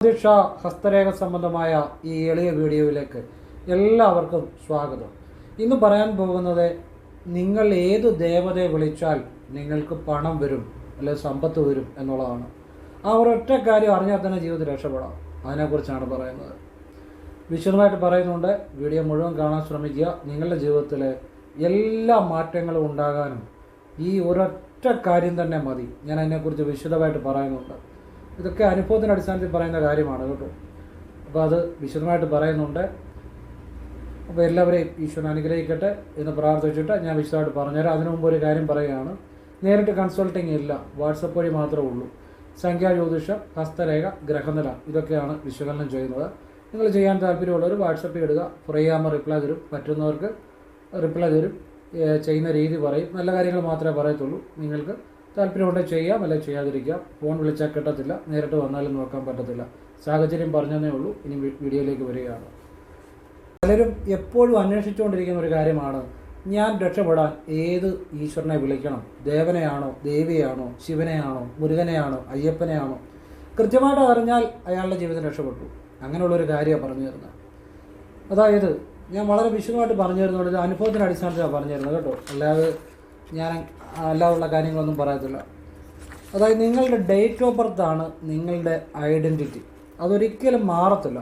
ജ്യോതിഷ ഹസ്തരേഖ സംബന്ധമായ ഈ എളിയ വീഡിയോയിലേക്ക് എല്ലാവർക്കും സ്വാഗതം. ഇന്ന് പറയാൻ പോകുന്നത് നിങ്ങൾ ഏതു ദേവതയെ വിളിച്ചാൽ നിങ്ങൾക്ക് പണം വരും അല്ലെങ്കിൽ സമ്പത്ത് വരും എന്നുള്ളതാണ്. ആ ഒരൊറ്റ കാര്യം അറിഞ്ഞാൽ തന്നെ ജീവിതത്തിൽ രക്ഷപ്പെടാം. അതിനെക്കുറിച്ചാണ് പറയുന്നത്. വിശദമായിട്ട് പറയുന്നുണ്ട്. വീഡിയോ മുഴുവൻ കാണാൻ ശ്രമിക്കുക. നിങ്ങളുടെ ജീവിതത്തിൽ എല്ലാ മാറ്റങ്ങളും ഉണ്ടാകാനും ഈ ഒരൊറ്റ കാര്യം തന്നെ മതി. ഞാൻ അതിനെക്കുറിച്ച് വിശദമായിട്ട് പറയുന്നുണ്ട്. ഇതൊക്കെ അനുഭവത്തിൻ്റെ അടിസ്ഥാനത്തിൽ പറയുന്ന കാര്യമാണ് കേട്ടോ. അപ്പോൾ അത് വിശദമായിട്ട് പറയുന്നുണ്ട്. അപ്പോൾ എല്ലാവരെയും ഈശ്വരൻ അനുഗ്രഹിക്കട്ടെ എന്ന് പ്രാർത്ഥിച്ചിട്ട് ഞാൻ വിശദമായിട്ട് പറഞ്ഞുതരാം. അതിനു മുമ്പ് ഒരു കാര്യം പറയുകയാണ്. നേരിട്ട് കൺസൾട്ടിങ് ഇല്ല, വാട്സപ്പ് വഴി മാത്രമേ ഉള്ളൂ. സംഖ്യാജ്യോതിഷം, ഹസ്തരേഖ, ഗ്രഹനില ഇതൊക്കെയാണ് വിശകലനം ചെയ്യുന്നത്. നിങ്ങൾ ചെയ്യാൻ താല്പര്യമുള്ളവർ വാട്സപ്പിൽ ഇടുക. ഫ്രീ ആകുമ്പോൾ റിപ്ലൈ തരും. പറ്റുന്നവർക്ക് റിപ്ലൈ തരും. ചെയ്യുന്ന രീതി പറയും. നല്ല കാര്യങ്ങൾ മാത്രമേ പറയത്തുള്ളൂ. നിങ്ങൾക്ക് താല്പര്യമുണ്ടെങ്കിൽ ചെയ്യാം, അല്ലെങ്കിൽ ചെയ്യാതിരിക്കാം. ഫോൺ വിളിച്ചാൽ കിട്ടത്തില്ല, നേരിട്ട് വന്നാലും നോക്കാൻ പറ്റത്തില്ല. സാഹചര്യം പറഞ്ഞതേ ഉള്ളൂ. ഇനി വീഡിയോയിലേക്ക് വരികയാണ്. പലരും എപ്പോഴും അന്വേഷിച്ചുകൊണ്ടിരിക്കുന്ന ഒരു കാര്യമാണ്, ഞാൻ രക്ഷപ്പെടാൻ ഏത് ഈശ്വരനെ വിളിക്കണം? ദേവനെയാണോ, ദേവിയാണോ, ശിവനെയാണോ, മുരുകനെയാണോ, അയ്യപ്പനെയാണോ? കൃത്യമായിട്ട് അറിഞ്ഞാൽ അയാളുടെ ജീവിതം രക്ഷപ്പെട്ടു. അങ്ങനെയുള്ളൊരു കാര്യമാണ് പറഞ്ഞു തരുന്നത്. അതായത് ഞാൻ വളരെ വിശദമായിട്ട് പറഞ്ഞു തരുന്നത് അനുഭവത്തിൻ്റെ അടിസ്ഥാനത്തിലാണ് പറഞ്ഞു തരുന്നത് കേട്ടോ. അല്ലാതുള്ള കാര്യങ്ങളൊന്നും പറയത്തില്ല. അതായത് നിങ്ങളുടെ ഡേറ്റ് ഓഫ് ബർത്ത് ആണ് നിങ്ങളുടെ ഐഡൻറ്റിറ്റി. അതൊരിക്കലും മാറത്തില്ല.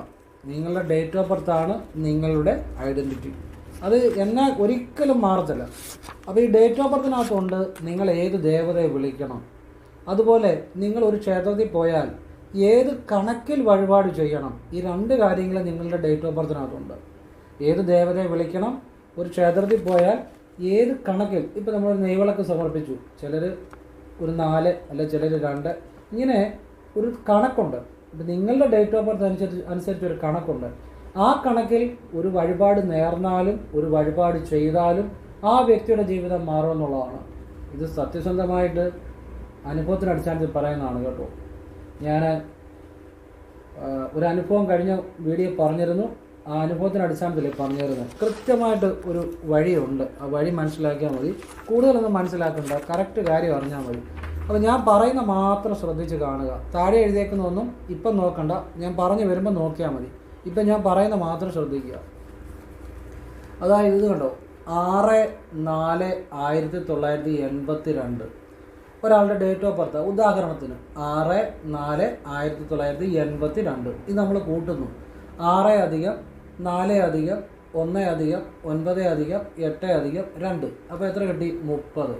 നിങ്ങളുടെ ഡേറ്റ് ഓഫ് ബർത്ത് ആണ് നിങ്ങളുടെ ഐഡൻറ്റിറ്റി. അത് എന്നാൽ ഒരിക്കലും മാറത്തില്ല. അപ്പോൾ ഈ ഡേറ്റ് ഓഫ് ബർത്തിനകത്തുണ്ട് നിങ്ങൾ ഏത് ദേവതയെ വിളിക്കണം. അതുപോലെ നിങ്ങൾ ഒരു ക്ഷേത്രത്തിൽ പോയാൽ ഏത് കണക്കിൽ വഴിപാട് ചെയ്യണം. ഈ രണ്ട് കാര്യങ്ങൾ നിങ്ങളുടെ ഡേറ്റ് ഓഫ് ബർത്തിനകത്തുണ്ട്. ഏത് ദേവതയെ വിളിക്കണം, ഒരു ക്ഷേത്രത്തിൽ പോയാൽ ഏത് കണക്കിൽ. ഇപ്പോൾ നമ്മൾ നെയ്വിളക്ക് സമർപ്പിച്ചു, ചിലർ ഒരു 4 അല്ലെങ്കിൽ ചിലർ 2, ഇങ്ങനെ ഒരു കണക്കുണ്ട്. ഇപ്പം നിങ്ങളുടെ ഡേറ്റ് ഓഫ് ബർത്ത് അനുസരിച്ച് ഒരു കണക്കുണ്ട്. ആ കണക്കിൽ ഒരു വഴിപാട് നേർന്നാലും ഒരു വഴിപാട് ചെയ്താലും ആ വ്യക്തിയുടെ ജീവിതം മാറുമെന്നുള്ളതാണ്. ഇത് സത്യസന്ധമായിട്ട് അനുഭവത്തിൻ്റെ അടിസ്ഥാനത്തിൽ പറയുന്നതാണ് കേട്ടോ. ഞാൻ ഒരു അനുഭവം കഴിഞ്ഞ വീഡിയോ പറഞ്ഞിരുന്നു. ആ അനുഭവത്തിൻ്റെ അടിസ്ഥാനത്തിൽ പറഞ്ഞു തരുന്നത് കൃത്യമായിട്ട് ഒരു വഴിയുണ്ട്. ആ വഴി മനസ്സിലാക്കിയാൽ മതി. കൂടുതലൊന്നും മനസ്സിലാക്കണ്ട, കറക്റ്റ് കാര്യം അറിഞ്ഞാൽ മതി. അപ്പോൾ ഞാൻ പറയുന്ന മാത്രം ശ്രദ്ധിച്ച് കാണുക. താഴെ എഴുതിയേക്കുന്നതൊന്നും ഇപ്പം നോക്കണ്ട, ഞാൻ പറഞ്ഞു വരുമ്പോൾ നോക്കിയാൽ മതി. ഇപ്പം ഞാൻ പറയുന്ന മാത്രം ശ്രദ്ധിക്കുക. അതായത് ഇത് കണ്ടോ, 6/4/1982 ഒരാളുടെ ഡേറ്റ് ഓഫ് ബർത്ത്. ഉദാഹരണത്തിന് 6/4/1982. ഇത് നമ്മൾ കൂട്ടുന്നു. 6 + 4 + 1 + 9 + 8 + 2. അപ്പോൾ എത്ര കിട്ടി? 30.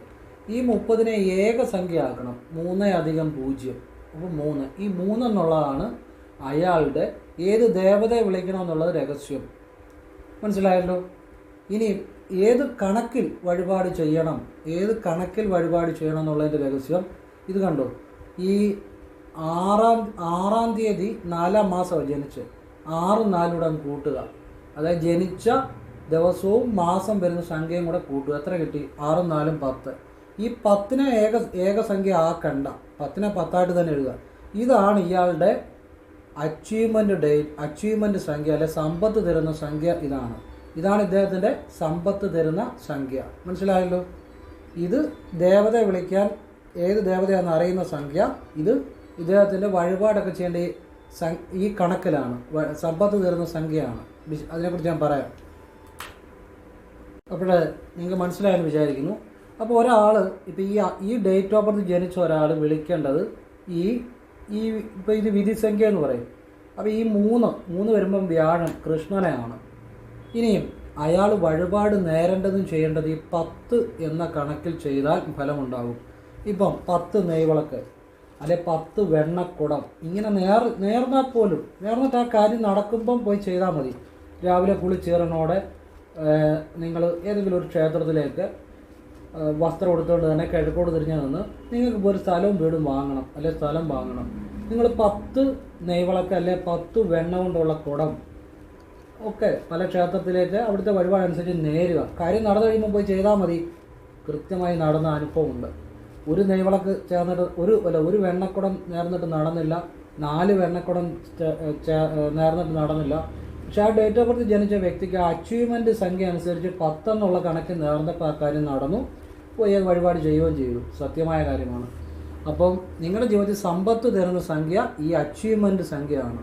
ഈ 30നെ ഏകസംഖ്യ ആക്കണം. 3 + 0. അപ്പോൾ 3. ഈ 3 എന്നുള്ളതാണ് അയാളുടെ ഏത് ദേവതയെ വിളിക്കണമെന്നുള്ളത് രഹസ്യം. മനസ്സിലായല്ലോ? ഇനി ഏത് കണക്കിൽ വഴിപാട് ചെയ്യണം, ഏത് കണക്കിൽ വഴിപാട് ചെയ്യണം എന്നുള്ളതിൻ്റെ രഹസ്യം ഇത് കണ്ടോ. ഈ 6-ാം തീയതി 4-ാം മാസം ജനിച്ച് 6-4 കൂട്ടുക. അതായത് ജനിച്ച ദിവസവും മാസം വരുന്ന സംഖ്യയും കൂടെ കൂട്ടുക. എത്ര കിട്ടി? 6 × 4 = 10. ഈ 10നെ ഏകസംഖ്യ ആക്കണ്ട, 10നെ 10ആയിട്ട് തന്നെ എഴുതുക. ഇതാണ് ഇയാളുടെ അച്ചീവ്മെൻറ്റ് സംഖ്യ, അല്ലെ സമ്പത്ത് തരുന്ന സംഖ്യ. ഇതാണ് ഇദ്ദേഹത്തിൻ്റെ സമ്പത്ത് തരുന്ന സംഖ്യ. മനസ്സിലായല്ലോ? ഇത് ദേവതയെ വിളിക്കാൻ ഏത് ദേവതയാണെന്ന് അറിയുന്ന സംഖ്യ. ഇത് ഇദ്ദേഹത്തിൻ്റെ വഴിപാടൊക്കെ ചെയ്യേണ്ട ഈ കണക്കിലാണ്. സമ്പത്ത് തരുന്ന സംഖ്യയാണ്. അതിനെക്കുറിച്ച് ഞാൻ പറയാം. അപ്പോൾ നിങ്ങൾക്ക് മനസ്സിലായെന്ന് വിചാരിക്കുന്നു. അപ്പോൾ ഒരാൾ ഇപ്പോൾ ഈ ഡേറ്റ് ഓഫ് ബർത്ത് ജനിച്ച ഒരാൾ വിളിക്കേണ്ടത് ഇപ്പോൾ ഇത് വിധിസംഖ്യ എന്ന് പറയും. അപ്പോൾ ഈ 3 വരുമ്പം വ്യാഴം കൃഷ്ണനെയാണ്. ഇനിയും അയാൾ വഴിപാട് നേരേണ്ടതും ചെയ്യേണ്ടത് ഈ 10 എന്ന കണക്കിൽ ചെയ്താൽ ഫലമുണ്ടാകും. ഇപ്പം 10 നെയ്വിളക്ക്, അല്ലെ 10 വെണ്ണക്കുടം, ഇങ്ങനെ നേർന്നിട്ട് ആ കാര്യം നടക്കുമ്പം പോയി ചെയ്താൽ മതി. രാവിലെ കുളിച്ചീറനോടെ നിങ്ങൾ ഏതെങ്കിലും ഒരു ക്ഷേത്രത്തിലേക്ക് വസ്ത്രം എടുത്തുകൊണ്ട് തന്നെ കിഴക്കോട് തിരിഞ്ഞു നിന്ന് നിങ്ങൾക്ക് ഒരു സ്ഥലവും വീടും വാങ്ങണം, അല്ലെ സ്ഥലം വാങ്ങണം. നിങ്ങൾ 10 നെയ്വിളക്ക്, അല്ലെ 10 വെണ്ണ കൊണ്ടുള്ള കുടം ഒക്കെ പല ക്ഷേത്രത്തിലേക്ക് അവിടുത്തെ വഴിപാടനുസരിച്ച് നേരുക. കാര്യം നടന്നു കഴിയുമ്പോൾ പോയി ചെയ്താൽ മതി. കൃത്യമായി നടന്ന അനുഭവമുണ്ട്. ഒരു നെയ്വിളക്ക് ചേർന്നിട്ട് ഒരു വെണ്ണക്കുടം നേർന്നിട്ട് നടന്നില്ല, 4 വെണ്ണക്കുടം നേർന്നിട്ട് നടന്നില്ല. പക്ഷെ ആ ഡേറ്റ് ഓഫ് ബർത്ത് ജനിച്ച വ്യക്തിക്ക് അച്ചീവ്മെൻറ്റ് സംഖ്യ അനുസരിച്ച് 10 എന്നുള്ള കണക്ക് നേർന്നപ്പോൾ ആ കാര്യം നടന്നു. പോയി വഴിപാട് ചെയ്യുകയും ചെയ്തു. സത്യമായ കാര്യമാണ്. അപ്പം നിങ്ങളുടെ ജീവിതത്തിൽ സമ്പത്ത് തരുന്ന സംഖ്യ ഈ അച്ചീവ്മെൻറ്റ് സംഖ്യയാണ്.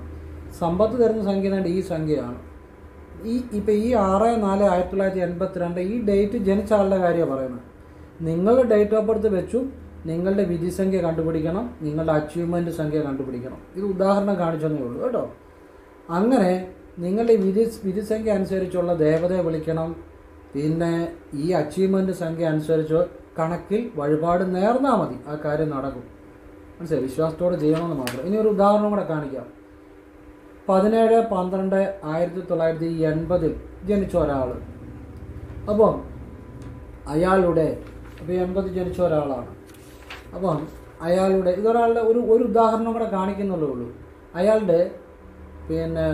സമ്പത്ത് തരുന്ന സംഖ്യ ഈ സംഖ്യയാണ്. ഇപ്പം ഈ 6/4/1982 ഈ ഡേറ്റ് ജനിച്ച ആളുടെ കാര്യമാണ് പറയുന്നത്. നിങ്ങളുടെ ഡേറ്റ് ഓഫ് ബർത്ത് വെച്ചു നിങ്ങളുടെ വിധിസംഖ്യ കണ്ടുപിടിക്കണം, നിങ്ങളുടെ അച്ചീവ്മെൻറ്റ് സംഖ്യ കണ്ടുപിടിക്കണം. ഇത് ഉദാഹരണം കാണിച്ചെന്നേ ഉള്ളൂ കേട്ടോ. അങ്ങനെ നിങ്ങളുടെ വിധിസംഖ്യ അനുസരിച്ചുള്ള ദേവതയെ വിളിക്കണം. പിന്നെ ഈ അച്ചീവ്മെൻറ്റ് സംഖ്യ അനുസരിച്ച് കണക്കിൽ വഴിപാട് നേർന്നാൽ മതി, ആ കാര്യം നടക്കും. മനസ്സിലായി? വിശ്വാസത്തോടെ ചെയ്യണമെന്ന് മാത്രം. ഇനി ഒരു ഉദാഹരണം കൂടെ കാണിക്കാം. 17/12/1980 ജനിച്ച ഒരാൾ. അപ്പം അയാളുടെ 80 ജനിച്ച ഒരാളാണ്. അപ്പം അയാളുടെ ഇതൊരാളുടെ ഒരു ഉദാഹരണം കൂടെ കാണിക്കുന്നുള്ളൂ ഉള്ളൂ. അയാളുടെ പിന്നെ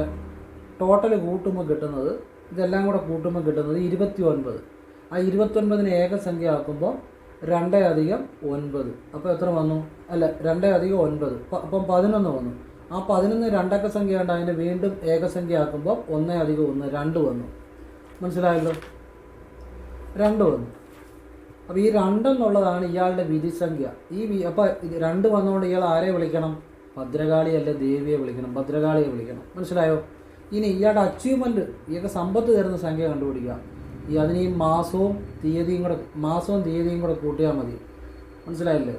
ടോട്ടൽ കൂട്ടുമ്പോൾ കിട്ടുന്നത്, ഇതെല്ലാം കൂടെ കൂട്ടുമ്പോൾ കിട്ടുന്നത് 29. ആ 29നെ ഏകസംഖ്യ ആക്കുമ്പോൾ 2 + 9. അപ്പോൾ എത്ര വന്നു? അല്ല, 2 + 9. അപ്പം 11 വന്നു. ആ 11 രണ്ടക്ക സംഖ്യ ഉണ്ട്, അതിനെ വീണ്ടും ഏകസംഖ്യ ആക്കുമ്പോൾ 1 + 1 2 വന്നു. മനസ്സിലായല്ലോ? 2 വന്നു. അപ്പോൾ ഈ 2 എന്നുള്ളതാണ് ഇയാളുടെ വിധിസംഖ്യ. അപ്പോൾ 2 വന്നുകൊണ്ട് ഇയാൾ ആരെ വിളിക്കണം? ഭദ്രകാളി അല്ല ദേവിയെ വിളിക്കണം, ഭദ്രകാളിയെ വിളിക്കണം. മനസ്സിലായോ? ഇനി ഇയാളുടെ അച്ചീവ്മെൻറ്റ്, ഇയാൾക്ക് സമ്പത്ത് തരുന്ന സംഖ്യ കണ്ടുപിടിക്കുക. അതിന് ഈ മാസവും തീയതിയും കൂടെ കൂട്ടിയാൽ മതി. മനസ്സിലായില്ലേ?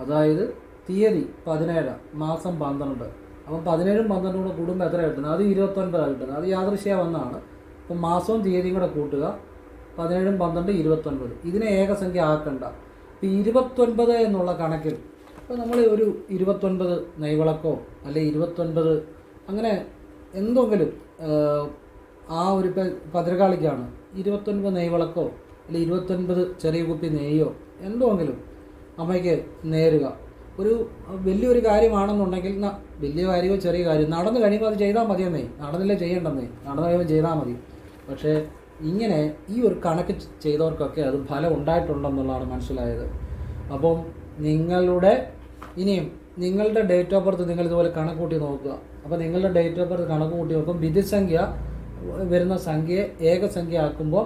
അതായത് തീയതി 17, മാസം 12. അപ്പം 17ഉം 12ഉം കൂടെ കൂടുമ്പോൾ എത്ര കിട്ടുന്നത്? അത് 29 കിട്ടുന്നത്. അത് യാദൃശ്യ വന്നതാണ്. അപ്പം മാസവും തീയതിയും കൂടെ കൂട്ടുക. 17ഉം 12 29. ഇതിനെ ഏകസംഖ്യ ആക്കണ്ട. ഇപ്പം 29 എന്നുള്ള കണക്കിൽ ഇപ്പോൾ നമ്മൾ ഒരു 29 നെയ്വിളക്കോ അല്ലെങ്കിൽ 29 അങ്ങനെ എന്തെങ്കിലും ആ ഒരു ഭദ്രകാളിക്കാണ് 29 നെയ്വിളക്കോ അല്ലെങ്കിൽ 29 ചെറിയ കുപ്പി നെയ്യോ എന്തെങ്കിലും അമ്മയ്ക്ക് നേരുക. ഒരു വലിയൊരു കാര്യമാണെന്നുണ്ടെങ്കിൽ വലിയ കാര്യമോ ചെറിയ കാര്യം നടന്നു കഴിയുമ്പോൾ അത് ചെയ്താൽ മതിയെന്നേ. നടന്നില്ലേ ചെയ്യേണ്ടെന്നേ, നടന്നു കഴിയുമ്പോൾ ചെയ്താൽ മതി. പക്ഷേ ഇങ്ങനെ ഈ ഒരു കണക്ക് ചെയ്തവർക്കൊക്കെ അത് ഫലം ഉണ്ടായിട്ടുണ്ടെന്നുള്ളതാണ് മനസ്സിലായത്. അപ്പം ഇനിയും നിങ്ങളുടെ ഡേറ്റ് ഓഫ് ബർത്ത് നിങ്ങൾ ഇതുപോലെ കണക്ക് കൂട്ടി നോക്കുക. അപ്പോൾ നിങ്ങളുടെ ഡേറ്റ് ഓഫ് ബർത്ത് കണക്ക് കൂട്ടി നോക്കും. വിധിസംഖ്യ വരുന്ന സംഖ്യയെ ഏകസംഖ്യ ആക്കുമ്പോൾ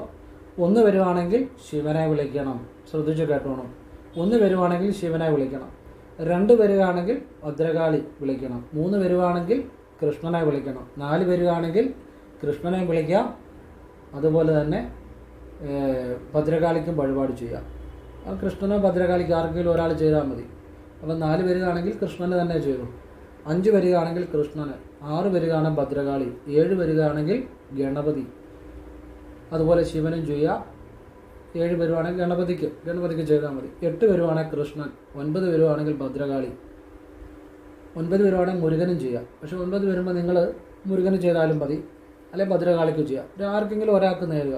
1 വരുവാണെങ്കിൽ ശിവനെ വിളിക്കണം. ശ്രദ്ധിച്ച് കേട്ടോണം. 1 വരുവാണെങ്കിൽ ശിവനെ വിളിക്കണം. 2 വരികയാണെങ്കിൽ ഭദ്രകാളി വിളിക്കണം. 3 വരുവാണെങ്കിൽ കൃഷ്ണനെ വിളിക്കണം. 4 വരികയാണെങ്കിൽ കൃഷ്ണനെ വിളിക്കാം. അതുപോലെ തന്നെ ഭദ്രകാളിക്കും വഴിപാട് ചെയ്യാം. കൃഷ്ണനോ ഭദ്രകാളിക്ക് ആർക്കെങ്കിലും ഒരാൾ ചെയ്താൽ മതി. അപ്പം 4 വരികയാണെങ്കിൽ കൃഷ്ണന് തന്നെ ചെയ്തു. 5 വരികയാണെങ്കിൽ കൃഷ്ണന്, 6 വരികയാണെങ്കിൽ ഭദ്രകാളി, 7 വരികയാണെങ്കിൽ ഗണപതി. അതുപോലെ ശിവനും ചെയ്യാം. 7 വരുവാണെങ്കിൽ ഗണപതിക്ക് ചെയ്താൽ മതി. 8 വരുവാണെങ്കിൽ കൃഷ്ണൻ, 9 വരുവാണെങ്കിൽ ഭദ്രകാളി, 9 വരുവാണെങ്കിൽ മുരുകനും ചെയ്യാം. പക്ഷേ 9 വരുമ്പോൾ നിങ്ങൾ മുരുകന് ചെയ്താലും മതി, അല്ലെങ്കിൽ ഭദ്രകാളിക്ക് ചെയ്യാം. ആർക്കെങ്കിലും ഒരാൾക്ക് നേരുക.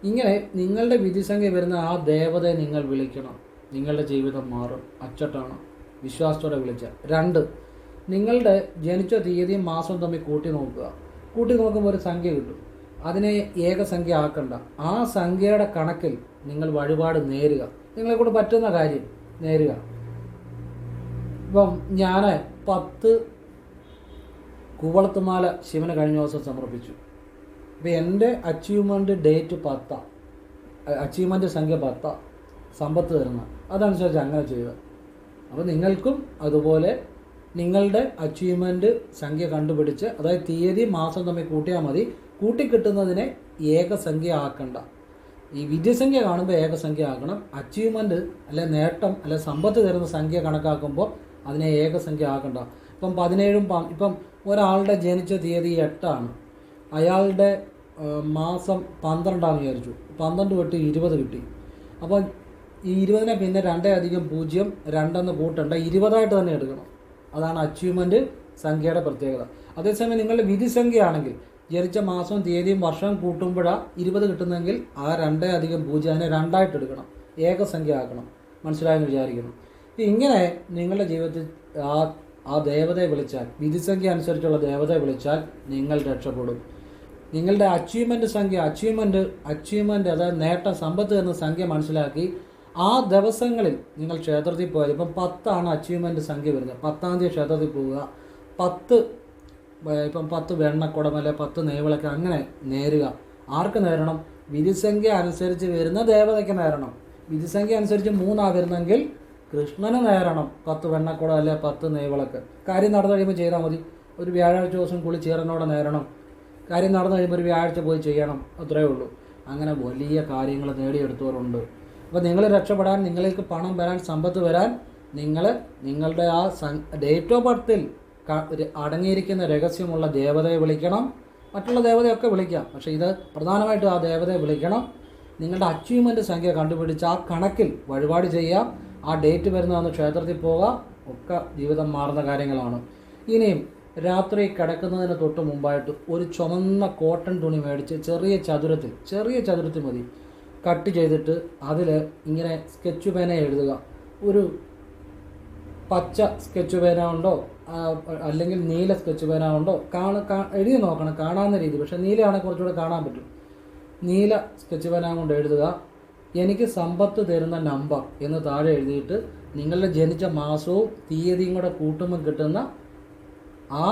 ഇങ്ങനെ നിങ്ങളുടെ വിധിസംഖ്യ വരുന്ന ആ ദേവതയെ നിങ്ങൾ വിളിക്കണം. നിങ്ങളുടെ ജീവിതം മാറും. അച്ചട്ടാണ്. വിശ്വാസത്തോടെ വിളിച്ചാൽ. 2, നിങ്ങളുടെ ജനിച്ച തീയതിയും മാസവും തമ്മിൽ കൂട്ടി നോക്കുക. കൂട്ടി നോക്കുമ്പോൾ ഒരു സംഖ്യ കിട്ടും. അതിനെ ഏകസംഖ്യ ആക്കണ്ട. ആ സംഖ്യയുടെ കണക്കിൽ നിങ്ങൾ വഴിപാട് നേരുക. നിങ്ങളെക്കൊണ്ട് പറ്റുന്ന കാര്യം നേരുക. ഇപ്പം ഞാൻ 10 കൂവളത്തുമാല ശിവന് കഴിഞ്ഞ ദിവസം സമർപ്പിച്ചു. അപ്പോൾ എൻ്റെ അച്ചീവ്മെൻറ്റ് ഡേറ്റ് 10, അച്ചീവ്മെൻറ്റ് സംഖ്യ 10, സമ്പത്ത് തരുന്ന അതനുസരിച്ച് അങ്ങനെ ചെയ്യുക. അപ്പോൾ നിങ്ങൾക്കും അതുപോലെ നിങ്ങളുടെ അച്ചീവ്മെൻറ്റ് സംഖ്യ കണ്ടുപിടിച്ച്, അതായത് തീയതി മാസം തമ്മിൽ കൂട്ടിയാൽ മതി. കൂട്ടിക്കിട്ടുന്നതിനെ ഏകസംഖ്യ ആക്കണ്ട. ഈ വിദ്യസംഖ്യ കാണുമ്പോൾ ഏകസംഖ്യ ആക്കണം. അച്ചീവ്മെൻറ്റ് അല്ലെ നേട്ടം അല്ലെ സമ്പത്ത് തരുന്ന സംഖ്യ കണക്കാക്കുമ്പോൾ അതിനെ ഏകസംഖ്യ ആക്കണ്ട. ഇപ്പം 17ഉം ഇപ്പം ഒരാളുടെ ജനിച്ച തീയതി 8 അയാളുടെ മാസം 12 വിചാരിച്ചു. 12 തൊട്ട് 20 കിട്ടി. അപ്പം ഈ 20നെ പിന്നെ 2 + 0 2 കൂട്ടണ്ട, 20 തന്നെ എടുക്കണം. അതാണ് അച്ചീവ്മെൻറ്റ് സംഖ്യയുടെ പ്രത്യേകത. അതേസമയം നിങ്ങളുടെ വിധിസംഖ്യ ആണെങ്കിൽ ജനിച്ച മാസവും തീയതിയും വർഷവും കൂട്ടുമ്പോഴാണ് 20 കിട്ടുന്നതെങ്കിൽ ആ 2 + 0 അതിനെ 2 എടുക്കണം, ഏകസംഖ്യ ആക്കണം. മനസ്സിലായെന്ന് വിചാരിക്കുന്നു. ഇങ്ങനെ നിങ്ങളുടെ ജീവിതത്തിൽ ആ ദേവതയെ വിളിച്ചാൽ, വിധിസംഖ്യ അനുസരിച്ചുള്ള ദേവതയെ വിളിച്ചാൽ നിങ്ങൾ രക്ഷപ്പെടും. നിങ്ങളുടെ അച്ചീവ്മെൻറ്റ് സംഖ്യ, അച്ചീവ്മെൻറ്റ് അതായത് നേട്ടം, സമ്പത്ത് എന്ന സംഖ്യ മനസ്സിലാക്കി ആ ദിവസങ്ങളിൽ നിങ്ങൾ ക്ഷേത്രത്തിൽ പോയാൽ, ഇപ്പം 10 അച്ചീവ്മെൻറ്റ് സംഖ്യ വരുന്നത്, 10-ാം തീയതി ക്ഷേത്രത്തിൽ പോവുക. 10 വെണ്ണക്കുടം അല്ലെ 10 നെയ്വിളക്ക് അങ്ങനെ നേരുക. ആർക്ക് നേരണം? വിധിസംഖ്യ അനുസരിച്ച് വരുന്ന ദേവതയ്ക്ക് നേരണം. വിധിസംഖ്യ അനുസരിച്ച് 3 വരുന്നെങ്കിൽ കൃഷ്ണന് നേരണം 10 വെണ്ണക്കുടം അല്ലെ 10 നെയ്വിളക്ക്. കാര്യം നടന്നു കഴിയുമ്പോൾ ചെയ്താൽ മതി. ഒരു വ്യാഴാഴ്ച ദിവസം കുളിച്ചേറനോടെ നേരണം. കാര്യം നടന്നു കഴിയുമ്പോൾ ഒരു വ്യാഴാഴ്ച പോയി ചെയ്യണം, അത്രയേ ഉള്ളൂ. അങ്ങനെ വലിയ കാര്യങ്ങൾ നേടിയെടുത്തവരുണ്ട്. അപ്പോൾ നിങ്ങൾ രക്ഷപ്പെടാൻ, നിങ്ങളിലേക്ക് പണം വരാൻ, സമ്പത്ത് വരാൻ, നിങ്ങളുടെ ആ ഡേറ്റ് ഓഫ് ബർത്തിൽ അടങ്ങിയിരിക്കുന്ന രഹസ്യമുള്ള ദേവതയെ വിളിക്കണം. മറ്റുള്ള ദേവതയൊക്കെ വിളിക്കാം, പക്ഷേ ഇത് പ്രധാനമായിട്ടും ആ ദേവതയെ വിളിക്കണം. നിങ്ങളുടെ അച്ചീവ്മെൻറ്റ് സംഖ്യ കണ്ടുപിടിച്ച് ആ കണക്കിൽ വഴിപാട് ചെയ്യാം. ആ ഡേറ്റ് വരുന്നതെന്ന് ക്ഷേത്രത്തിൽ പോകാം. ഒക്കെ ജീവിതം മാറുന്ന കാര്യങ്ങളാണ്. ഇനിയും രാത്രി കിടക്കുന്നതിന് തൊട്ട് മുമ്പായിട്ട് ഒരു ചുമന്ന കോട്ടൺ തുണി മേടിച്ച് ചെറിയ ചതുരത്തിൽ മതി, കട്ട് ചെയ്തിട്ട് അതിൽ ഇങ്ങനെ സ്കെച്ച് പേന എഴുതുക. ഒരു പച്ച സ്കെച്ച് പേന ഉണ്ടോ അല്ലെങ്കിൽ നീല സ്കെച്ച് പേന ഉണ്ടോ എഴുതി നോക്കണം, കാണാവുന്ന രീതി. പക്ഷേ നീലയാണെങ്കിൽ കുറച്ചുകൂടെ കാണാൻ പറ്റും. നീല സ്കെച്ച് പേന കൊണ്ട് എഴുതുക, എനിക്ക് സമ്പത്ത് തരുന്ന നമ്പർ എന്ന് താഴെ എഴുതിയിട്ട് നിങ്ങളുടെ ജനിച്ച മാസവും തീയതിയും കൂടെ കൂട്ടുമ്പോൾ കിട്ടുന്ന ആ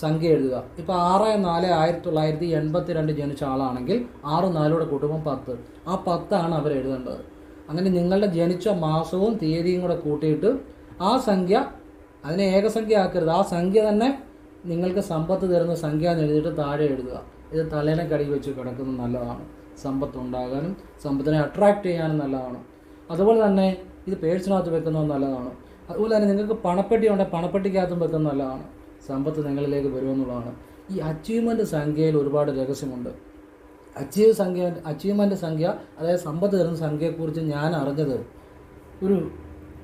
സംഖ്യ എഴുതുക. ഇപ്പോൾ 6/4/1982 ജനിച്ച ആളാണെങ്കിൽ 6/4 കൂട്ടുമ്പോൾ 10. ആ 10 അവർ എഴുതേണ്ടത്. അങ്ങനെ നിങ്ങളുടെ ജനിച്ച മാസവും തീയതിയും കൂടെ കൂട്ടിയിട്ട് ആ സംഖ്യ, അതിനെ ഏകസംഖ്യ ആക്കരുത്, ആ സംഖ്യ തന്നെ നിങ്ങൾക്ക് സമ്പത്ത് തരുന്ന സംഖ്യ എന്ന് എഴുതിയിട്ട് താഴെ എഴുതുക. ഇത് തലേനെ കടി വെച്ച് കിടക്കുന്നത് നല്ലതാണ്. സമ്പത്ത് ഉണ്ടാകാനും സമ്പത്തിനെ അട്രാക്റ്റ് ചെയ്യാനും നല്ലതാണ്. അതുപോലെ തന്നെ ഇത് പേഴ്സിനകത്ത് വെക്കുന്നത് നല്ലതാണ്. അതുപോലെ തന്നെ നിങ്ങൾക്ക് പണപ്പെട്ടി ഉണ്ടെങ്കിൽ പണപ്പെട്ടിക്കകത്തും വെക്കുന്നത് നല്ലതാണ്. സമ്പത്ത് നിങ്ങളിലേക്ക് വരുമെന്നുള്ളതാണ്. ഈ അച്ചീവ്മെൻറ്റ് സംഖ്യയിൽ ഒരുപാട് രഹസ്യമുണ്ട്. അച്ചീവ്മെൻറ്റ് സംഖ്യ, അതായത് സമ്പത്ത് തരുന്ന സംഖ്യയെക്കുറിച്ച് ഞാൻ അറിഞ്ഞത്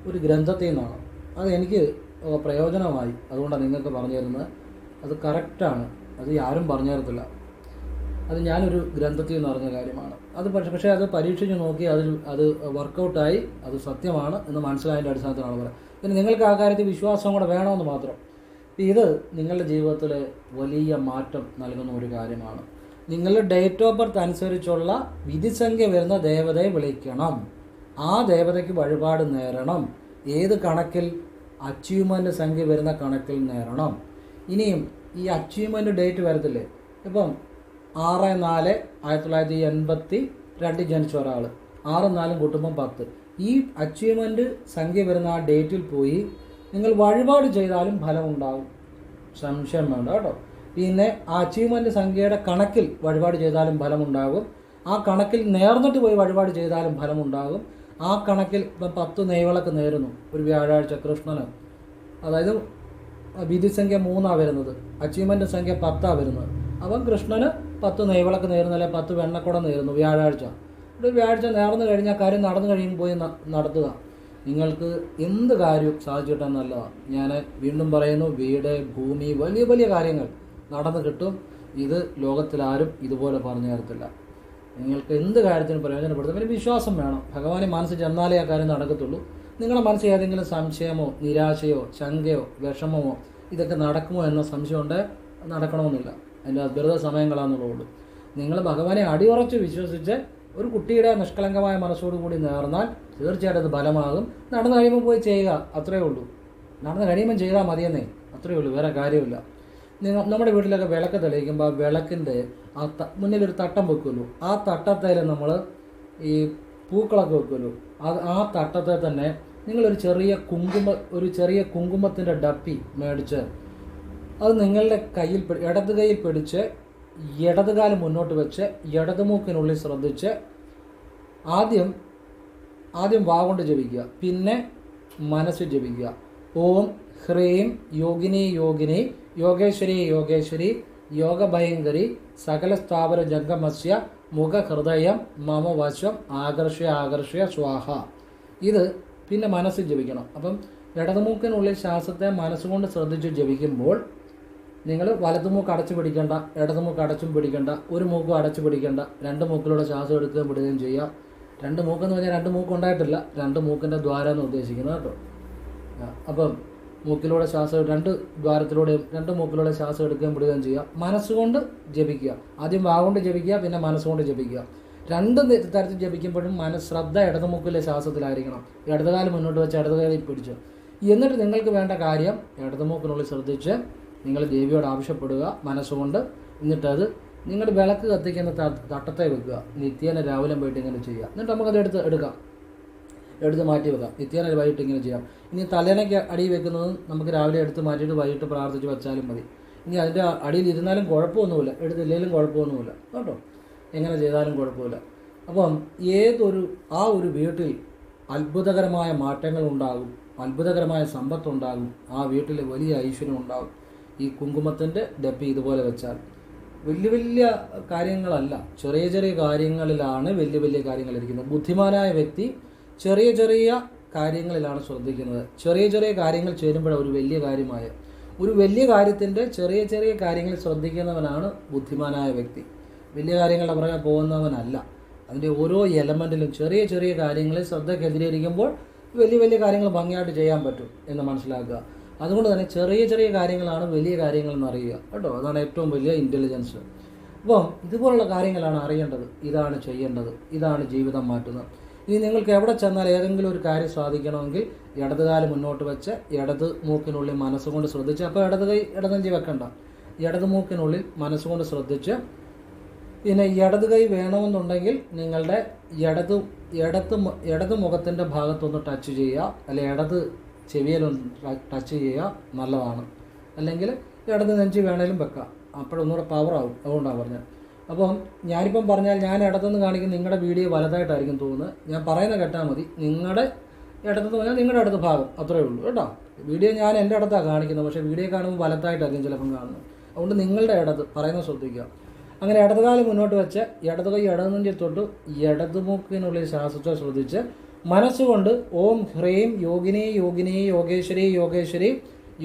ഒരു ഗ്രന്ഥത്തിൽ നിന്നാണ്. അത് എനിക്ക് പ്രയോജനമായി, അതുകൊണ്ടാണ് നിങ്ങൾക്ക് പറഞ്ഞു തരുന്നത്. അത് കറക്റ്റാണ്, അത് ആരും പറഞ്ഞു തരത്തില്ല. അത് ഞാനൊരു ഗ്രന്ഥത്തിൽ നിന്ന് അറിഞ്ഞ കാര്യമാണ്. അത് പക്ഷേ അത് പരീക്ഷിച്ച് നോക്കി അത് വർക്കൗട്ടായി, അത് സത്യമാണ് എന്ന് മനസ്സിലായതിൻ്റെ അടിസ്ഥാനത്തിലാണ് പറയുന്നത്. പിന്നെ നിങ്ങൾക്ക് ആ കാര്യത്തിൽ വിശ്വാസം കൂടെ വേണമെന്ന് മാത്രം. ഇത് നിങ്ങളുടെ ജീവിതത്തിൽ വലിയ മാറ്റം നൽകുന്ന ഒരു കാര്യമാണ്. നിങ്ങളുടെ ഡേറ്റ് ഓഫ് ബർത്ത് അനുസരിച്ചുള്ള വിധിസംഖ്യ വരുന്ന ദേവതയെ വിളിക്കണം. ആ ദേവതയ്ക്ക് വഴിപാട് നേരണം. ഏത് കണക്കിൽ? അച്ചീവ്മെൻറ്റ് സംഖ്യ വരുന്ന കണക്കിൽ നേരണം. ഇനിയും ഈ അച്ചീവ്മെൻറ്റ് ഡേറ്റ് വരത്തില്ലേ, ഇപ്പം 6/4/1982 ജനിച്ച ഒരാൾ 6/4 കൂട്ടുമ്പം 10. ഈ അച്ചീവ്മെൻറ്റ് സംഖ്യ വരുന്ന ആ ഡേറ്റിൽ പോയി നിങ്ങൾ വഴിപാട് ചെയ്താലും ഫലമുണ്ടാകും, സംശയം വേണ്ട കേട്ടോ. പിന്നെ ആ അച്ചീവ്മെൻറ്റ് സംഖ്യയുടെ കണക്കിൽ വഴിപാട് ചെയ്താലും ഫലമുണ്ടാകും. ആ കണക്കിൽ നേർന്നിട്ട് പോയി വഴിപാട് ചെയ്താലും ഫലമുണ്ടാകും. ആ കണക്കിൽ ഇപ്പം 10 നെയ്വിളക്ക് നേരുന്നു ഒരു വ്യാഴാഴ്ച കൃഷ്ണന്, അതായത് വിധിസംഖ്യ 3 വരുന്നത്, അച്ചീവ്മെൻറ്റ് സംഖ്യ 10 വരുന്നത്. അപ്പം കൃഷ്ണന് 10 നെയ്വിളക്ക് നേരുന്നു, അല്ലെങ്കിൽ 10 വെണ്ണക്കുടം നേരുന്നു വ്യാഴാഴ്ച. ഒരു വ്യാഴാഴ്ച നേർന്നു കഴിഞ്ഞാൽ കാര്യം നടന്നു കഴിയുമ്പോൾ പോയി നടത്തുക. നിങ്ങൾക്ക് എന്ത് കാര്യവും സാധിച്ചു കിട്ടാൻ നല്ലതാണ്. ഞാൻ വീണ്ടും പറയുന്നു, വീട്, ഭൂമി, വലിയ വലിയ കാര്യങ്ങൾ നടന്നു കിട്ടും. ഇത് ലോകത്തിലാരും ഇതുപോലെ പറഞ്ഞു തരത്തില്ല. നിങ്ങൾക്ക് എന്ത് കാര്യത്തിനും പ്രയോജനപ്പെടുത്തും. പിന്നെ വിശ്വാസം വേണം. ഭഗവാനെ മനസ്സിൽ ചെന്നാലേ ആ കാര്യം നടക്കത്തുള്ളൂ. നിങ്ങളുടെ മനസ്സിൽ ഏതെങ്കിലും സംശയമോ നിരാശയോ ശങ്കയോ വിഷമമോ ഇതൊക്കെ നടക്കുമോ എന്ന സംശയമുണ്ട്, നടക്കണമെന്നില്ല. അതിൻ്റെ വെറുതെ സമയങ്ങളാണെന്നുള്ളൂ. നിങ്ങൾ ഭഗവാനെ അടിയുറച്ച് വിശ്വസിച്ച് ഒരു കുട്ടിയുടെ നിഷ്കളങ്കമായ മനസ്സോടുകൂടി നേർന്നാൽ തീർച്ചയായിട്ടും അത് ഫലമാകും. നടന്നു കഴിയുമ്പോൾ പോയി ചെയ്യുക, അത്രയേ ഉള്ളൂ. നടന്നു കഴിയുമ്പോൾ ചെയ്താൽ മതിയെന്നേ, അത്രയേ ഉള്ളൂ, വേറെ കാര്യമില്ല. നമ്മുടെ വീട്ടിലൊക്കെ വിളക്ക് തെളിയിക്കുമ്പോൾ ആ വിളക്കിൻ്റെ ആ മുന്നിലൊരു തട്ടം വെക്കുമല്ലോ, ആ തട്ടത്തിൽ നമ്മൾ ഈ പൂക്കളൊക്കെ വെക്കുമല്ലോ, ആ തട്ടത്തെ തന്നെ നിങ്ങളൊരു ചെറിയ കുങ്കുമത്തിൻ്റെ ഡപ്പി മേടിച്ച് അത് നിങ്ങളുടെ കയ്യിൽ ഇടത് കൈയിൽ പിടിച്ച് ഇടതുകാലം മുന്നോട്ട് വെച്ച് ഇടതുമൂക്കിനുള്ളിൽ ശ്രദ്ധിച്ച് ആദ്യം വാ കൊണ്ട് ജപിക്കുക, പിന്നെ മനസ്സ് ജപിക്കുക. ഓം ഹ്രീം യോഗിനി യോഗിനി യോഗേശ്വരി യോഗേശ്വരി യോഗഭയങ്കരി സകല സ്ഥാപന ജംഗമസ്യ മുഖഹൃദയം മമ വശം ആകർഷ്യ സ്വാഹ. ഇത് പിന്നെ മനസ്സ് ജപിക്കണം. അപ്പം ഇടതുമൂക്കിനുള്ളിൽ ശ്വാസത്തെ മനസ്സുകൊണ്ട് ശ്രദ്ധിച്ച് ജപിക്കുമ്പോൾ നിങ്ങൾ വലതുമൂക്ക് അടച്ചു പിടിക്കേണ്ട, ഇടതുമൂക്ക് അടച്ചും പിടിക്കേണ്ട, ഒരു മൂക്കും അടച്ചു പിടിക്കേണ്ട, 2 മൂക്കിലൂടെ ശ്വാസം എടുക്കുകയും വിടുകയും ചെയ്യുക. 2 മൂക്കെന്ന് പറഞ്ഞാൽ 2 മൂക്ക് ഉണ്ടായിട്ടില്ല, 2 മൂക്കിൻ്റെ ദ്വാരം എന്ന് ഉദ്ദേശിക്കുന്നത് കേട്ടോ. അപ്പം മൂക്കിലൂടെ ശ്വാസം 2 ദ്വാരത്തിലൂടെയും 2 മൂക്കിലൂടെ ശ്വാസം എടുക്കുകയും വിടുകയും ചെയ്യുക. മനസ്സുകൊണ്ട് ജപിക്കുക. ആദ്യം വാ കൊണ്ട് ജപിക്കുക, പിന്നെ മനസ്സുകൊണ്ട് ജപിക്കുക. 2 തരത്തിൽ ജപിക്കുമ്പോഴും ശ്രദ്ധ ഇടതുമൂക്കിലെ ശ്വാസത്തിലായിരിക്കണം. ഇടതുകാലം മുന്നോട്ട് വെച്ച് ഇടതുകാലിൽ പിടിച്ച്, എന്നിട്ട് നിങ്ങൾക്ക് വേണ്ട കാര്യം ഇടതുമൂക്കിനുള്ളിൽ ശ്രദ്ധിച്ച് നിങ്ങൾ ദേവിയോട് ആവശ്യപ്പെടുക മനസ്സുകൊണ്ട്. എന്നിട്ടത് നിങ്ങളുടെ വിളക്ക് കത്തിക്കുന്ന തട്ടത്തെ വെക്കുക. നിത്യേന രാവിലെ പോയിട്ട് ഇങ്ങനെ ചെയ്യുക. എന്നിട്ട് നമുക്കത് എടുക്കാം. എടുത്ത് മാറ്റി വെക്കാം. നിത്യേന വൈകിട്ട് ഇങ്ങനെ ചെയ്യാം. ഇനി തലേണയ്ക്ക് അടി വെക്കുന്നത് നമുക്ക് രാവിലെ എടുത്ത് മാറ്റിയിട്ട് വൈകിട്ട് പ്രാർത്ഥിച്ച് വെച്ചാലും മതി. ഇനി അതിൻ്റെ അടിയിൽ ഇരുന്നാലും കുഴപ്പമൊന്നുമില്ല, എടുത്തില്ലെങ്കിലും കുഴപ്പമൊന്നുമില്ല കേട്ടോ, എങ്ങനെ ചെയ്താലും കുഴപ്പമില്ല. അപ്പം ആ ഒരു വീട്ടിൽ അത്ഭുതകരമായ മാറ്റങ്ങൾ ഉണ്ടാകും, അത്ഭുതകരമായ സമ്പത്തുണ്ടാകും, ആ വീട്ടിൽ വലിയ ഐശ്വര്യം ഉണ്ടാകും. ഈ കുങ്കുമത്തിൻ്റെ ഡപ്പി ഇതുപോലെ വെച്ചാൽ വലിയ വലിയ കാര്യങ്ങളല്ല, ചെറിയ ചെറിയ കാര്യങ്ങളിലാണ് വലിയ വലിയ കാര്യങ്ങളിരിക്കുന്നത്. ബുദ്ധിമാനായ വ്യക്തി ചെറിയ ചെറിയ കാര്യങ്ങളിലാണ് ശ്രദ്ധിക്കുന്നത്. ചെറിയ ചെറിയ കാര്യങ്ങൾ ചേരുമ്പോഴാണ് ഒരു വലിയ കാര്യത്തിൻ്റെ ചെറിയ ചെറിയ കാര്യങ്ങൾ ശ്രദ്ധിക്കുന്നവനാണ് ബുദ്ധിമാനായ വ്യക്തി. വലിയ കാര്യങ്ങളുടെ പുറകെ പോകുന്നവനല്ല. അതിൻ്റെ ഓരോ എലമെൻറ്റിലും ചെറിയ ചെറിയ കാര്യങ്ങളിൽ ശ്രദ്ധ കേന്ദ്രീകരിക്കുമ്പോൾ വലിയ വലിയ കാര്യങ്ങൾ ഭംഗിയായിട്ട് ചെയ്യാൻ പറ്റും എന്ന് മനസ്സിലാക്കുക. അതുകൊണ്ട് തന്നെ ചെറിയ ചെറിയ കാര്യങ്ങളാണ് വലിയ കാര്യങ്ങളെന്ന് അറിയുക കേട്ടോ. അതാണ് ഏറ്റവും വലിയ ഇൻ്റലിജൻസ്. അപ്പം ഇതുപോലുള്ള കാര്യങ്ങളാണ് അറിയേണ്ടത്. ഇതാണ് ചെയ്യേണ്ടത്, ഇതാണ് ജീവിതം മാറ്റുന്നത്. ഇനി നിങ്ങൾക്ക് എവിടെ ചെന്നാൽ ഏതെങ്കിലും ഒരു കാര്യം സാധിക്കണമെങ്കിൽ ഇടതുകാലം മുന്നോട്ട് വെച്ച് ഇടത് മൂക്കിനുള്ളിൽ മനസ്സുകൊണ്ട് ശ്രദ്ധിച്ച്, അപ്പോൾ ഇടനെഞ്ചി വെക്കണ്ട, ഇടത് മൂക്കിനുള്ളിൽ മനസ്സുകൊണ്ട് ശ്രദ്ധിച്ച്, പിന്നെ ഇടത് കൈ വേണമെന്നുണ്ടെങ്കിൽ നിങ്ങളുടെ ഇടത് മുഖത്തിൻ്റെ ഭാഗത്തൊന്ന് ടച്ച് ചെയ്യുക, അല്ലെ ഇടത് ചെവിയിലൊന്ന് ടച്ച് ചെയ്യുക, നല്ലതാണ്. അല്ലെങ്കിൽ ഇടത് നെഞ്ചി വേണേലും വെക്കാം, അപ്പോഴൊന്നുകൂടെ പവറാവും. അതുകൊണ്ടാണ് പറഞ്ഞത്. അപ്പം ഞാനിപ്പം പറഞ്ഞാൽ ഞാൻ ഇടത്തുനിന്ന് കാണിക്കുന്ന നിങ്ങളുടെ വീഡിയോ വലതായിട്ടായിരിക്കും തോന്നുന്നത്. ഞാൻ പറയുന്ന കേട്ടാൽ മതി. നിങ്ങളുടെ ഇടത്തെന്ന് പറഞ്ഞാൽ നിങ്ങളുടെ അടുത്ത ഭാഗം, അത്രയേ ഉള്ളൂ കേട്ടോ. വീഡിയോ ഞാൻ എൻ്റെ അടുത്താണ് കാണിക്കുന്നത്, പക്ഷേ വീഡിയോ കാണുമ്പോൾ വലത്തായിട്ടായിരിക്കും ചിലപ്പം കാണുന്നത്. അതുകൊണ്ട് നിങ്ങളുടെ ഇടത് പറയുന്നത് ശ്രദ്ധിക്കുക. അങ്ങനെ ഇടതുകാലം മുന്നോട്ട് വെച്ച് ഇടത് കൈ ഇടതുനെഞ്ചിൽ തൊട്ട് ഇടതുമൂക്കിനുള്ളിൽ ശ്വാസത്തെ ശ്രദ്ധിച്ച് മനസ്സുകൊണ്ട് ഓം ഹ്രീം യോഗിനി യോഗിനി യോഗേശ്വരി യോഗേശ്വരി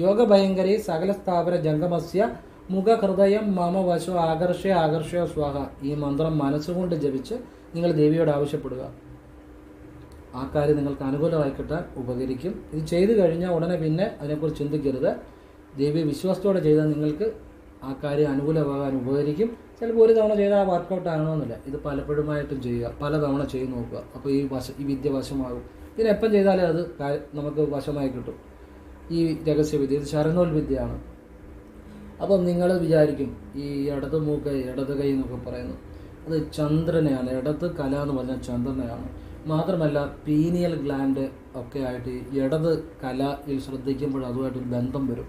യോഗഭയങ്കരി സകല സ്ഥാപന ജംഗമസ്യ മുഖഹൃദയം മമ വശോ ആകർഷയ ആകർഷയ സ്വാഹ. ഈ മന്ത്രം മനസ്സുകൊണ്ട് ജപിച്ച് നിങ്ങൾ ദേവിയോട് ആവശ്യപ്പെടുക. ആ കാര്യം നിങ്ങൾക്ക് അനുകൂലമായി കിട്ടാൻ ഉപകരിക്കും. ഇത് ചെയ്തു കഴിഞ്ഞാൽ ഉടനെ പിന്നെ അതിനെക്കുറിച്ച് ചിന്തിക്കരുത്. ദേവിയെ വിശ്വാസത്തോടെ ചെയ്താൽ നിങ്ങൾക്ക് ആ കാര്യം അനുകൂലമാകാൻ ഉപകരിക്കും. ചിലപ്പോൾ ഒരു തവണ ചെയ്താൽ വർക്കൗട്ട് ആകണമെന്നില്ല. ഇത് പലപ്പോഴുമായിട്ടും ചെയ്യുക, പലതവണ ചെയ്ത് നോക്കുക. അപ്പോൾ ഈ വിദ്യ വശമാകും. പിന്നെ എപ്പം ചെയ്താലും അത് നമുക്ക് വശമായി കിട്ടും. ഈ രഹസ്യവിദ്യ ഇത് ശരനൂൽ വിദ്യയാണ്. അപ്പം നിങ്ങൾ വിചാരിക്കും ഈ ഇടത് മൂക്ക് ഇടത് കൈ എന്നൊക്കെ പറയുന്നത് അത് ചന്ദ്രനെയാണ്. ഇടത് കല എന്ന് പറഞ്ഞാൽ ചന്ദ്രനെയാണ്. മാത്രമല്ല പീനിയൽ ഗ്ലാൻഡ് ഒക്കെ ആയിട്ട് ഇടത് കലയിൽ ശ്രദ്ധിക്കുമ്പോൾ അതുമായിട്ടൊരു ബന്ധം വരും.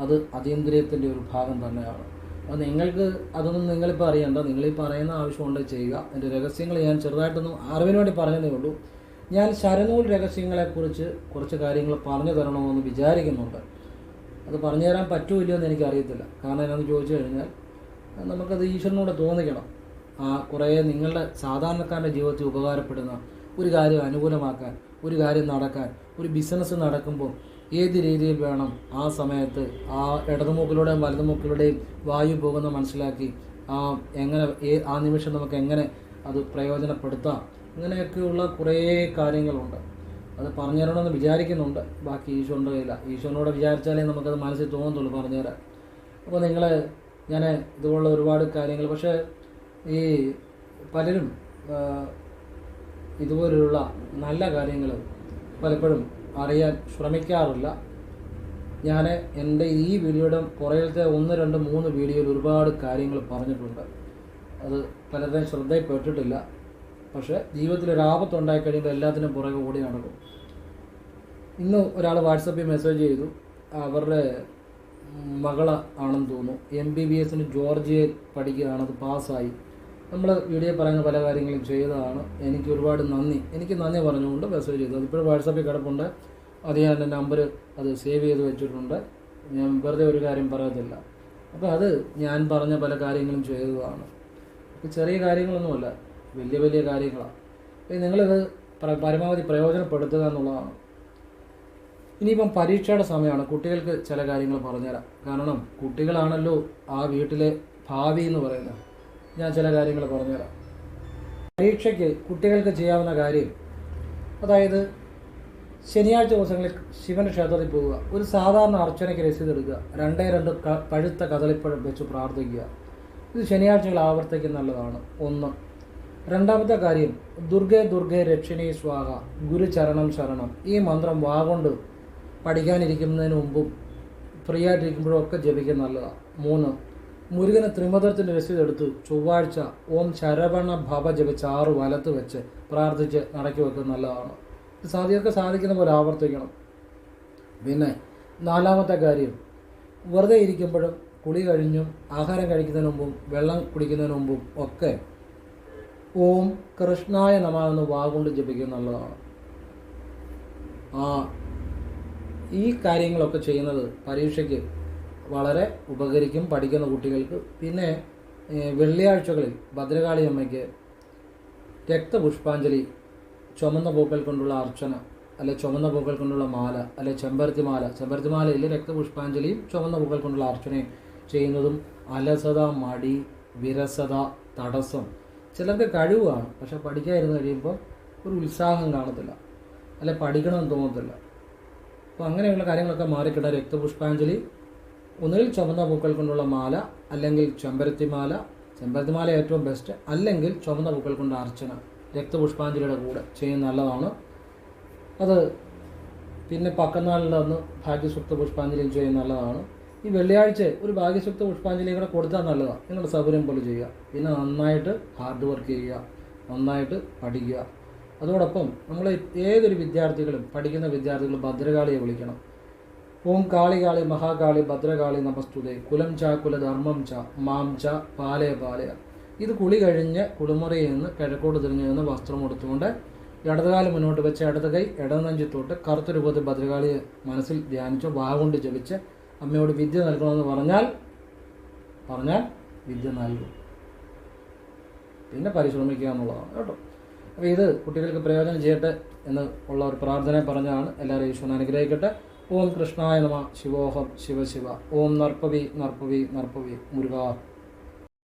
അത് അതീന്ദ്രിയത്തിൻ്റെ ഒരു ഭാഗം തന്നെയാണ്. അപ്പോൾ നിങ്ങൾക്ക് അതൊന്നും നിങ്ങളിപ്പോൾ അറിയണ്ട. നിങ്ങളീ പറയുന്ന ആവശ്യമുണ്ട് ചെയ്യുക. എൻ്റെ രഹസ്യങ്ങൾ ഞാൻ ചെറുതായിട്ടൊന്നും അറിവിന് വേണ്ടി പറഞ്ഞതേ ഉള്ളൂ. ഞാൻ ശരനൂൽ രഹസ്യങ്ങളെക്കുറിച്ച് കുറച്ച് കാര്യങ്ങൾ പറഞ്ഞു തരണമെന്ന് വിചാരിക്കുന്നുണ്ട്. അത് പറഞ്ഞു തരാൻ പറ്റുമല്ലോ എന്ന് എനിക്കറിയത്തില്ല. കാരണം എന്നാന്ന് ചോദിച്ചു കഴിഞ്ഞാൽ നമുക്കത് ഈശ്വരനോട് തോന്നിക്കണം. കുറേ നിങ്ങളുടെ സാധാരണക്കാരൻ്റെ ജീവിതത്തിൽ ഉപകാരപ്പെടുന്ന ഒരു കാര്യം അനുകൂലമാക്കാൻ, ഒരു കാര്യം നടക്കാൻ, ഒരു ബിസിനസ് നടക്കുമ്പോൾ ഏത് രീതിയിൽ വേണം ആ സമയത്ത് ആ ഇടതുമൂക്കിലൂടെയും വലതുമൂക്കിലൂടെയും വായു പോകുന്ന മനസ്സിലാക്കി ആ നിമിഷം നമുക്ക് എങ്ങനെ അത് പ്രയോജനപ്പെടുത്താം, ഇങ്ങനെയൊക്കെയുള്ള കുറേ കാര്യങ്ങളുണ്ട്. അത് പറഞ്ഞു തരണമെന്ന് വിചാരിക്കുന്നുണ്ട്. ബാക്കി ഈശ്വരൻ്റെ കയ്യില്ല. ഈശ്വരനോട് വിചാരിച്ചാലേ നമുക്കത് മനസ്സിൽ തോന്നത്തുള്ളൂ പറഞ്ഞുതരാൻ. അപ്പോൾ ഞാൻ ഇതുപോലുള്ള ഒരുപാട് കാര്യങ്ങൾ, പക്ഷേ ഈ പലരും ഇതുപോലുള്ള നല്ല കാര്യങ്ങൾ പലപ്പോഴും അറിയാൻ ശ്രമിക്കാറില്ല. ഞാൻ എൻ്റെ ഈ വീഡിയോയുടെ പുറകിലത്തെ 1, 2, 3 വീഡിയോയിൽ ഒരുപാട് കാര്യങ്ങൾ പറഞ്ഞിട്ടുണ്ട്. അത് പലരുടെയും ശ്രദ്ധയിൽപ്പെട്ടിട്ടില്ല. പക്ഷേ ജീവിതത്തിൽ ഒരു ആപത്തുണ്ടായി കഴിയുമ്പോൾ എല്ലാത്തിനും പുറകെ ഓടി നടക്കും. ഇന്ന് ഒരാൾ വാട്സപ്പിൽ മെസ്സേജ് ചെയ്തു. അവരുടെ ആണെന്ന് തോന്നുന്നു, MBBS ജോർജിയയിൽ പഠിക്കുകയാണ്, അത് പാസ്സായി. നമ്മൾ വീഡിയോ പറയുന്ന പല കാര്യങ്ങളും ചെയ്തതാണ്. എനിക്ക് ഒരുപാട് നന്ദി പറഞ്ഞുകൊണ്ട് മെസ്സേജ് ചെയ്തു. അതിപ്പോഴും വാട്സപ്പിൽ കിടപ്പുണ്ട്. അത് ഞാൻ എൻ്റെ നമ്പർ അത് സേവ് ചെയ്ത് വെച്ചിട്ടുണ്ട്. ഞാൻ വെറുതെ ഒരു കാര്യം പറയത്തില്ല. അപ്പോൾ അത് ഞാൻ പറഞ്ഞ പല കാര്യങ്ങളും ചെയ്തതാണ്. ചെറിയ കാര്യങ്ങളൊന്നുമല്ല, വലിയ വലിയ കാര്യങ്ങളാണ്. അപ്പോൾ നിങ്ങളിത് പരമാവധി പ്രയോജനപ്പെടുത്തുക എന്നുള്ളതാണ്. ഇനിയിപ്പം പരീക്ഷയുടെ സമയമാണ്. കുട്ടികൾക്ക് ചില കാര്യങ്ങൾ പറഞ്ഞുതരാം. കാരണം കുട്ടികളാണല്ലോ ആ വീട്ടിലെ ഭാവി എന്ന് പറയുന്നത്. ഞാൻ ചില കാര്യങ്ങൾ പറഞ്ഞുതരാം. പരീക്ഷയ്ക്ക് കുട്ടികൾക്ക് ചെയ്യാവുന്ന കാര്യം, അതായത് ശനിയാഴ്ച ദിവസങ്ങളിൽ ശിവൻ്റെ ക്ഷേത്രത്തിൽ പോവുക. ഒരു സാധാരണ അർച്ചനയ്ക്ക് രസീത് എടുക്കുക. 2 പഴുത്ത കദളിപ്പഴം വെച്ച് പ്രാർത്ഥിക്കുക. ഇത് ശനിയാഴ്ചകൾ ആവർത്തിക്കുന്ന നല്ലതാണ്. 1. രണ്ടാമത്തെ കാര്യം, ദുർഗേ രക്ഷിണി സ്വാഹ ഗുരുചരണം ശരണം. ഈ മന്ത്രം വാഗൊണ്ട് പഠിക്കാനിരിക്കുന്നതിന് മുമ്പും ഫ്രീ ആയിട്ടിരിക്കുമ്പോഴും ഒക്കെ ജപിക്കുന്ന നല്ലതാണ്. 3. മുരുകന് ത്രിമധുരത്തിൻ്റെ രസീത് എടുത്ത് ചൊവ്വാഴ്ച ഓം ശരവണ ഭവ ജപിച്ച് 6 വലത്ത് വെച്ച് പ്രാർത്ഥിച്ച് നടക്കി വെക്കുന്നത് നല്ലതാണ്. സാധിക്കുന്ന പോലെ ആവർത്തിക്കണം. പിന്നെ 4-മത്തെ കാര്യം, വെറുതെ ഇരിക്കുമ്പോഴും കുളി കഴിഞ്ഞും ആഹാരം കഴിക്കുന്നതിന് മുമ്പും വെള്ളം കുടിക്കുന്നതിന് മുമ്പും ഒക്കെ ഓം കൃഷ്ണായ നമഃ എന്ന് വാഗുകൊണ്ട് ജപിക്കുന്നത് നല്ലതാണ്. ഈ കാര്യങ്ങളൊക്കെ ചെയ്യുന്നത് പരീക്ഷയ്ക്ക് വളരെ ഉപകരിക്കും പഠിക്കുന്ന കുട്ടികൾക്ക്. പിന്നെ വെള്ളിയാഴ്ചകളിൽ ഭദ്രകാളി അമ്മയ്ക്ക് രക്തപുഷ്പാഞ്ജലി, ചുമന്ന പൂക്കൾ കൊണ്ടുള്ള അർച്ചന, അല്ലെ ചുമന്ന പൂക്കൾ കൊണ്ടുള്ള മാല, അല്ലെ ചെമ്പരത്തിമാലയിൽ രക്തപുഷ്പാഞ്ജലിയും ചുമന്ന പൂക്കൾ കൊണ്ടുള്ള അർച്ചനയും ചെയ്യുന്നതും അലസത, മടി, വിരസത, തടസ്സം, ചിലർക്ക് കഴിവാണ് പക്ഷെ പഠിക്കാതിരുന്ന് കഴിയുമ്പോൾ ഒരു ഉത്സാഹം കാണത്തില്ല, അല്ലെ പഠിക്കണമെന്ന് തോന്നത്തില്ല. അപ്പോൾ അങ്ങനെയുള്ള കാര്യങ്ങളൊക്കെ മാറിക്കിട്ടാൻ രക്തപുഷ്പാഞ്ജലി, ഒന്നുകിൽ ചുമന്ന പൂക്കൾ കൊണ്ടുള്ള മാല, അല്ലെങ്കിൽ ചെമ്പരത്തിമാല ഏറ്റവും ബെസ്റ്റ്, അല്ലെങ്കിൽ ചുമന്ന പൂക്കൾ കൊണ്ട് അർച്ചന രക്തപുഷ്പാഞ്ജലിയുടെ കൂടെ ചെയ്യുന്നത് നല്ലതാണ്. അത് പിന്നെ പക്കനാളിൻ്റെ അന്ന് ഭാഗ്യസൂക്ത പുഷ്പാഞ്ജലിയും ചെയ്യുന്നത് നല്ലതാണ്. ഈ വെള്ളിയാഴ്ച ഒരു ഭാഗ്യസൂക്ത പുഷ്പാഞ്ജലിയും കൂടെ കൊടുത്താൽ നല്ലതാണ്. നിങ്ങളുടെ സൗകര്യം പോലെ ചെയ്യുക. പിന്നെ നന്നായിട്ട് ഹാർഡ് വർക്ക് ചെയ്യുക, നന്നായിട്ട് പഠിക്കുക. അതോടൊപ്പം നമ്മൾ ഏതൊരു വിദ്യാർത്ഥികളും പഠിക്കുന്ന വിദ്യാർത്ഥികളും ഭദ്രകാളിയെ വിളിക്കണം. ഓം കാളി കാളി മഹാകാളി ഭദ്രകാളി നമസ്തുതേ കുലം ച കുലധർമ്മം ച മാം ച പാലയ പാലയ. ഇത് കുളി കഴിഞ്ഞ് കുളിമുറിയിൽ നിന്ന് കിഴക്കോട്ട് തിരിഞ്ഞു നിന്ന് വസ്ത്രം എടുത്തുകൊണ്ട് ഇടതുകാലം മുന്നോട്ട് വെച്ച് ഇടത് കൈ ഇടനെഞ്ചിത്തോട്ട് കറുത്ത രൂപത്തിൽ ഭദ്രകാളിയെ മനസ്സിൽ ധ്യാനിച്ച് വാഗുകൊണ്ട് ജപിച്ച് അമ്മയോട് വിദ്യ നൽകണമെന്ന് പറഞ്ഞാൽ വിദ്യ നൽകും. പിന്നെ പരിശ്രമിക്കുക എന്നുള്ളതാണ് കേട്ടോ. അപ്പോൾ ഇത് കുട്ടികൾക്ക് പ്രയോജനം ചെയ്യട്ടെ എന്ന് ഉള്ള ഒരു പ്രാർത്ഥന പറഞ്ഞാണ്. എല്ലാവരും ഈശ്വരൻ അനുഗ്രഹിക്കട്ടെ. ഓം കൃഷ്ണായ നമഃ. ശിവോഹം ശിവ ശിവ. ഓം നർപ്പവി നർപ്പവി നർപ്പവി മുരുകാ.